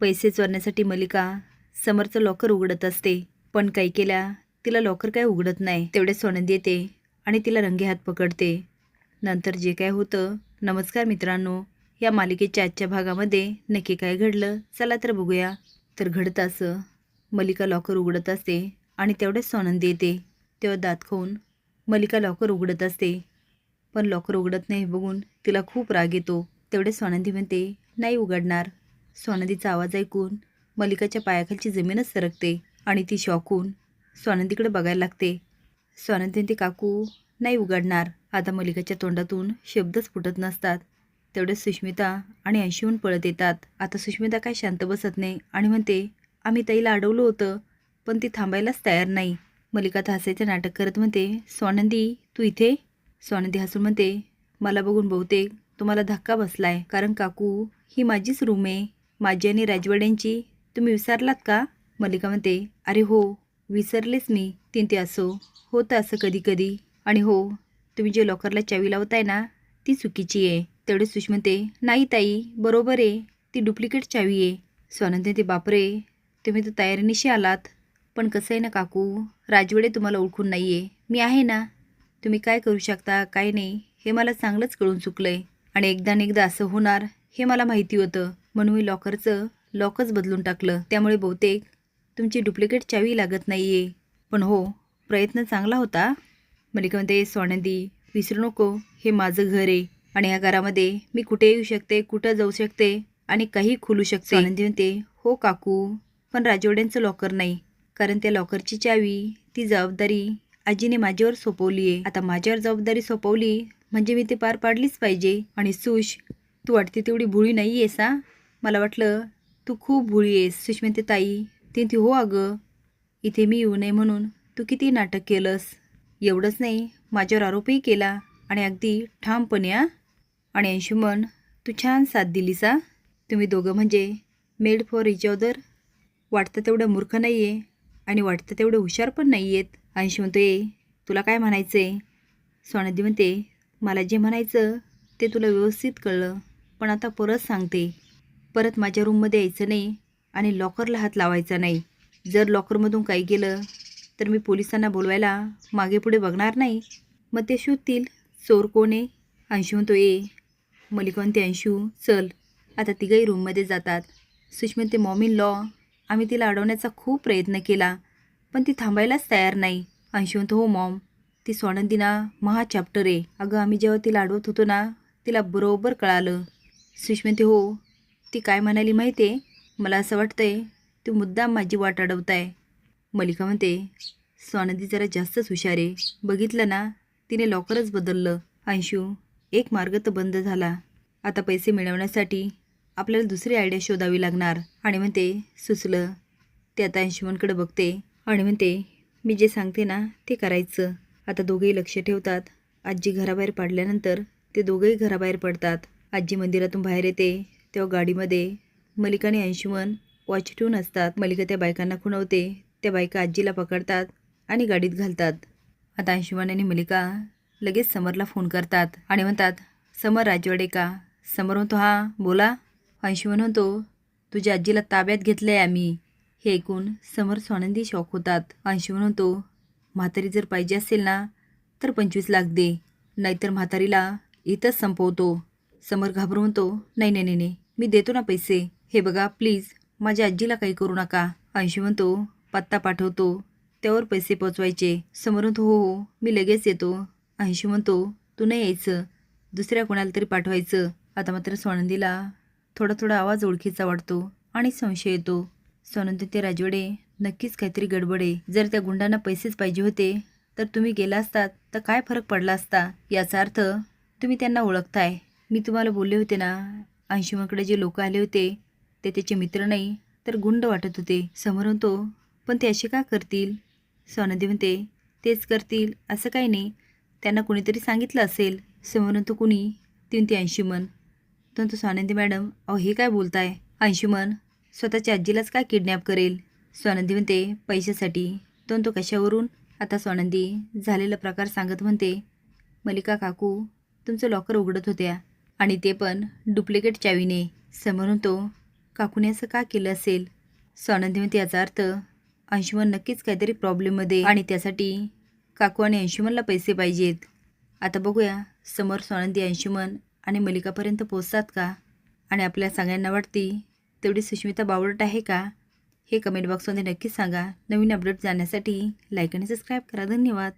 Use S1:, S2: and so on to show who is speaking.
S1: पैसे चोरण्यासाठी मलिका समरचं लॉकर उघडत असते, पण काही केल्या तिला लॉकर काय उघडत नाही. तेवढे सोनंदी येते आणि तिला रंगेहात पकडते. नंतर जे काय होतं, नमस्कार मित्रांनो, या मालिकेच्या आजच्या भागामध्ये नक्की काय घडलं चला तर बघूया. तर घडतं असं, मलिका लॉकर उघडत असते आणि तेवढेच सोनंदी येते. तेव्हा दात खाऊन मलिका लॉकर उघडत असते, पण लॉकर उघडत नाही बघून तिला खूप राग येतो. तेवढे सोनंदी म्हणते नाही उघडणार. सोनंदीचा आवाज ऐकून मलिकाच्या पायाखालची जमीनच सरकते आणि ती शॉक होऊन सोनंदीकडे बघायला लागते. सोनंदी म्हणते काकू नाही उघडणार. आता मलिकाच्या तोंडातून शब्दच फुटत नसतात. तेवढे सुष्मिता आणि अंशूहून पळत येतात. आता सुष्मिता काय शांत बसत नाही आणि म्हणते आम्ही ताईला अडवलं होतं, पण ती थांबायलाच तयार नाही. मलिका तर हसायचं नाटक करत म्हणते सोनंदी तू इथे. सोनंदी हसून म्हणते मला बघून बहुतेक तुम्हाला धक्का बसलाय, कारण काकू ही माझीच रूम आहे. माझी आणि राजवाड्यांची तुम्ही विसरलात का? मलिका म्हणते अरे हो विसरलेच मी. ते असो होतं असं कधी कधी, आणि हो तुम्ही जे लॉकरला चावी लावताय ना ती चुकीची आहे. तेवढे सुषमा म्हणते नाही ताई बरोबर आहे, ती डुप्लिकेट चावी आहे. स्वानंद ते बापरे तुम्ही तर तयारीनिशी आलात, पण कसं आहे ना काकू, राजवाडे तुम्हाला ओळखून नाही आहे, मी आहे ना. तुम्ही काय करू शकता काय नाही हे मला चांगलंच कळून चुकलंय, आणि एकदा असं होणार हे मला माहिती होतं, म्हणून मी लॉकरचं लॉकच बदलून टाकलं. त्यामुळे बहुतेक तुमची डुप्लिकेट चावी लागत नाही आहे. पण हो प्रयत्न चांगला होता. मलिका म्हणते सोनंदी विसरू नको हे माझं घर आहे, आणि या घरामध्ये मी कुठे येऊ शकते, कुठं जाऊ शकते आणि काही खुलू शकते. सोनंदी म्हणते हो काकू, पण राजवाड्यांचं लॉकर नाही, कारण त्या लॉकरची चावी ती जबाबदारी आजीने माझ्यावर सोपवली आहे. आता माझ्यावर जबाबदारी सोपवली म्हणजे मी ते पार पाडलीच पाहिजे. आणि सुश तू वाटते तेवढी भोळी नाही आहेस हा, मला वाटलं तू खूप भोळी आहेस. सुष म्हणते ताई ती हो अगं, इथे मी येऊ नये म्हणून तू किती नाटक केलंस. एवढंच नाही माझ्यावर आरोपही केला, आणि अगदी ठामपणे आणि अंशुमन तू छान साथ दिलीस हा. तुम्ही दोघं म्हणजे मेड फॉर इच अदर. वाटतं तेवढं मूर्ख नाही आहे आणि वाटतं तेवढं हुशार पण नाही आहेत. अंशू म्हणतोय तुला काय म्हणायचं आहे. सोनंदी म्हणते मला जे म्हणायचं ते तुला व्यवस्थित कळलं, पण आता परत सांगते, परत माझ्या रूममध्ये यायचं नाही आणि लॉकरला हात लावायचा नाही. जर लॉकरमधून काही गेलं तर मी पोलिसांना बोलवायला मागे पुढे बघणार नाही, मग ते शोधतील चोर कोण आहे. अंशू म्हणतो मलिका म्हणते अंशू चल. आता तिघही रूममध्ये जातात. सुषमा म्हणते मॉम इन लॉ आम्ही तिला अडवण्याचा खूप प्रयत्न केला, पण ती थांबायलाच तयार नाही. अंशू म्हणतो हो मॉम, ती सोनंदी ना महा चॅप्टर आहे. अगं आम्ही जेव्हा तिला अडवत होतो ना तिला बरोबर कळालं. सुषमा म्हणते हो ती काय म्हणाली माहिती आहे, मला असं वाटतंय ती मुद्दाम माझी वाट अडवताय. मलिका म्हणते सोनंदी जरा जास्तच हुशार आहे, बघितलं ना तिने लॉकरच बदललं. अंशू एक मार्ग तर बंद झाला, आता पैसे मिळवण्यासाठी आपल्याला दुसरी आयडिया शोधावी लागणार. आणि म्हणते सुचलं. ते आता अंशुमनकडे बघते आणि म्हणते मी जे सांगते ना ते करायचं. आता दोघेही लक्ष ठेवतात. आजी घराबाहेर पडल्यानंतर ते दोघेही घराबाहेर पडतात. आजी मंदिरातून बाहेर येते तेव्हा गाडीमध्ये मलिका आणि अंशुमन वॉच ठेवून असतात. मलिका त्या बायकांना खुणवते, त्या बायका आजीला पकडतात आणि गाडीत घालतात. आता अंशुमन आणि मलिका लगेच समरला फोन करतात आणि म्हणतात समर राजवाडे का. समर म्हणतो हां बोला. अंशुमन म्हणतो तुझ्या आजीला ताब्यात घेतलं आहे आम्ही. हे ऐकून समर सोनंदी शॉक होतात. अंशुमन म्हणतो म्हातारी जर पाहिजे असेल ना तर 25 लाख दे, नाहीतर म्हातारीला इथंच संपवतो. समर घाबरून म्हणतो नाही नाही नाही नाही मी देतो ना पैसे, हे बघा प्लीज माझ्या आजीला काही करू नका. अंशू म्हणतो पत्ता पाठवतो त्यावर पैसे पोचवायचे. समर म्हणतो हो हो मी लगेच येतो. अंशू म्हणतो तू नाही यायचं, दुसऱ्या कोणाला तरी पाठवायचं. आता मात्र सोनंदीला थोडा आवाज ओळखीचा वाटतो आणि संशय येतो. सोनंदी ते राजवाडे नक्कीच काहीतरी गडबड आहे. जर त्या गुंडांना पैसेच पाहिजे होते तर तुम्ही गेला असतात तर काय फरक पडला असता. याचा अर्थ तुम्ही त्यांना ओळखताय. मी तुम्हाला बोलले होते ना अंशुमनकडे जे लोक आले होते ते त्याचे मित्र नाही तर गुंड वाटत होते. समोर म्हणतो पण ते असे का करतील. सोनंदी म्हणते तेच करतील असं काही नाही, त्यांना कुणीतरी सांगितलं असेल. समोर म्हणतो कुणी. ती अंशुमन. तो सोनंदी मॅडम अहो हे काय बोलताय. अंशुमन स्वतःच्या आजीलाच काय किडनॅप करेल. सोनंदी म्हणते पैशासाठी. तो कशावरून. आता सोनंदी झालेला प्रकार सांगत म्हणते मलिका काकू तुमचं लॉकर उघडत होत्या आणि ते पण डुप्लिकेट चावीने. समोर म्हणतो काकूने असं का केलं असेल? स्वानंदी म्हणते याचा अर्थ अंशुमन नक्कीच काहीतरी प्रॉब्लेममध्ये आणि त्यासाठी काकू आणि अंशुमनला पैसे पाहिजेत. आता बघूया समोर स्वानंदी, अंशुमन आणि मलिकापर्यंत पोचतात का आणि आपल्या सगळ्यांना वाटती तेवढी सुष्मिता बावळट आहे का? हे कमेंट बॉक्समध्ये नक्कीच सांगा. नवीन अपडेट जाण्यासाठी लाईक आणि सबस्क्राईब करा. धन्यवाद.